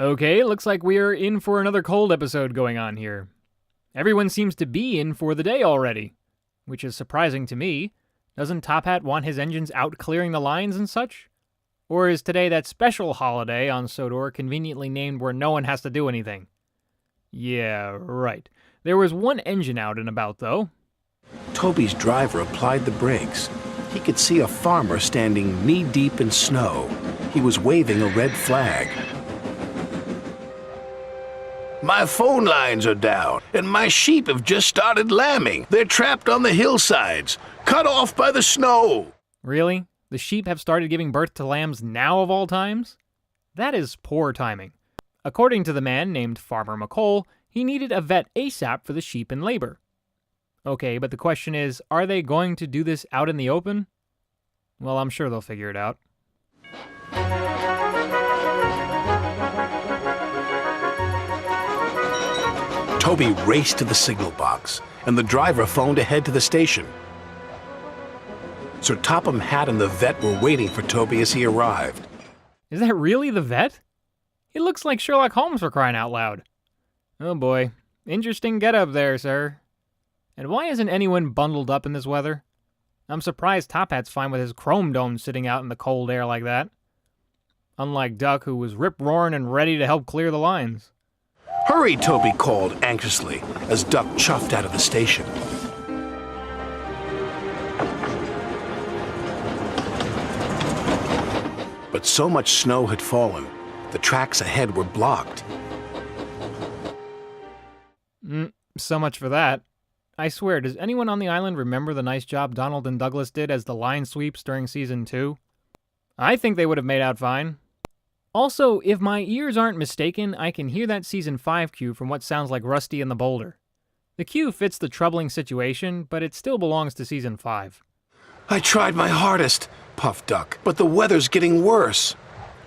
Okay, looks like we are in for another cold episode going on here. Everyone seems to be in for the day already, which is surprising to me. Doesn't Top Hat want his engines out clearing the lines and such? Or is today that special holiday on Sodor conveniently named where no one has to do anything? Yeah, right. There was one engine out and about, though. Toby's driver applied the brakes. He could see a farmer standing knee-deep in snow. He was waving a red flag. My phone lines are down, and my sheep have just started lambing. They're trapped on the hillsides, cut off by the snow. Really? The sheep have started giving birth to lambs now of all times? That is poor timing. According to the man named Farmer McColl, he needed a vet ASAP for the sheep in labor. Okay, but the question is, are they going to do this out in the open? Well, I'm sure they'll figure it out. Toby raced to the signal box, and the driver phoned ahead to the station. Sir Topham Hatt and the vet were waiting for Toby as he arrived. Is that really the vet? He looks like Sherlock Holmes for crying out loud. Oh boy, interesting getup there, sir. And why isn't anyone bundled up in this weather? I'm surprised Top Hat's fine with his chrome dome sitting out in the cold air like that. Unlike Duck, who was rip-roaring and ready to help clear the lines. "Hurry," Toby called anxiously as Duck chuffed out of the station. But so much snow had fallen, the tracks ahead were blocked. So much for that. I swear, does anyone on the island remember the nice job Donald and Douglas did as the line sweeps during Season 2? I think they would have made out fine. Also, if my ears aren't mistaken, I can hear that Season 5 cue from what sounds like Rusty and the Boulder. The cue fits the troubling situation, but it still belongs to Season 5. "I tried my hardest," puffed Duck, "but the weather's getting worse."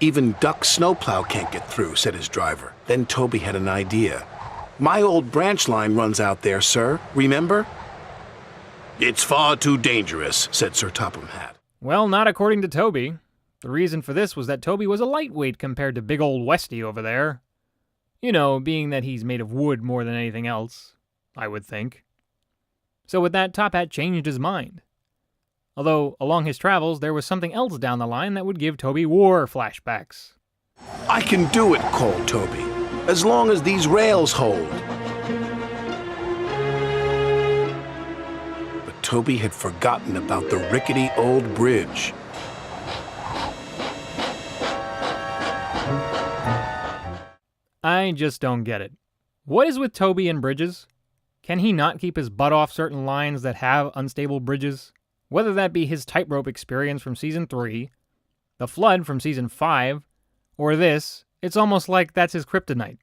"Even Duck's snowplow can't get through," said his driver. Then Toby had an idea. "My old branch line runs out there, sir. Remember?" It's far too dangerous, said Sir Topham Hatt. Well, not according to Toby. The reason for this was that Toby was a lightweight compared to big old Westy over there. You know, being that he's made of wood more than anything else, I would think. So with that, Top Hat changed his mind. Although, along his travels, there was something else down the line that would give Toby war flashbacks. "I can do it," called Toby, "as long as these rails hold." But Toby had forgotten about the rickety old bridge. I just don't get it. What is with Toby and bridges? Can he not keep his butt off certain lines that have unstable bridges? Whether that be his tightrope experience from Season 3, the flood from Season 5, or this, it's almost like that's his kryptonite.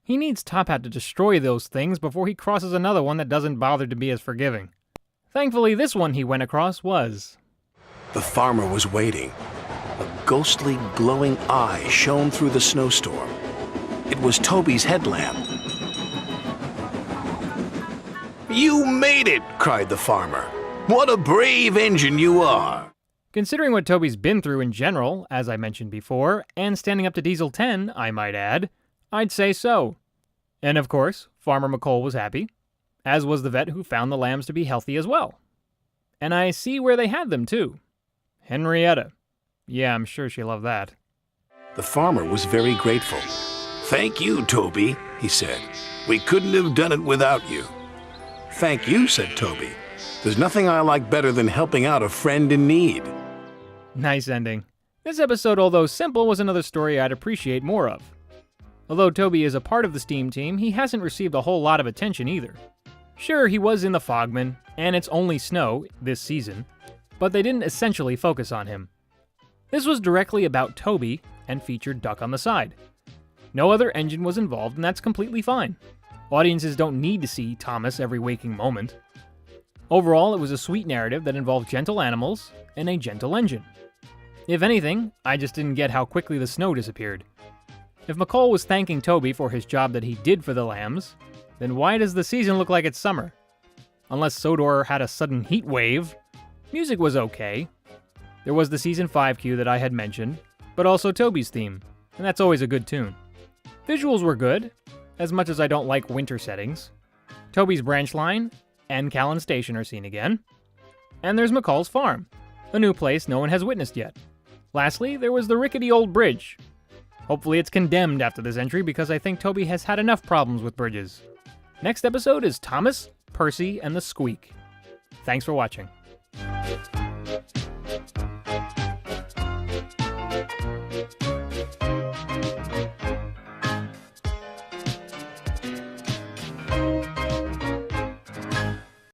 He needs Top Hat to destroy those things before he crosses another one that doesn't bother to be as forgiving. Thankfully, this one he went across was. The farmer was waiting. A ghostly, glowing eye shone through the snowstorm. It was Toby's headlamp. You made it, cried the farmer. What a brave engine you are. Considering what Toby's been through in general, as I mentioned before, and standing up to Diesel 10, I might add, I'd say so. And of course, Farmer McColl was happy, as was the vet who found the lambs to be healthy as well. And I see where they had them too. Henrietta. Yeah, I'm sure she loved that. The farmer was very grateful. Thank you, Toby, he said. We couldn't have done it without you. Thank you, said Toby. There's nothing I like better than helping out a friend in need. Nice ending. This episode, although simple, was another story I'd appreciate more of. Although Toby is a part of the Steam team, he hasn't received a whole lot of attention either. Sure, he was in the Fogman, and it's only snow this season, but they didn't essentially focus on him. This was directly about Toby and featured Duck on the side. No other engine was involved, and that's completely fine. Audiences don't need to see Thomas every waking moment. Overall, it was a sweet narrative that involved gentle animals and a gentle engine. If anything, I just didn't get how quickly the snow disappeared. If McColl was thanking Toby for his job that he did for the lambs, then why does the season look like it's summer? Unless Sodor had a sudden heat wave, music was okay. There was the Season 5 cue that I had mentioned, but also Toby's theme, and that's always a good tune. Visuals were good, as much as I don't like winter settings. Toby's branch line and Callan Station are seen again. And there's McCall's farm, a new place no one has witnessed yet. Lastly, there was the rickety old bridge. Hopefully it's condemned after this entry because I think Toby has had enough problems with bridges. Next episode is Thomas, Percy, and the Squeak. Thanks for watching.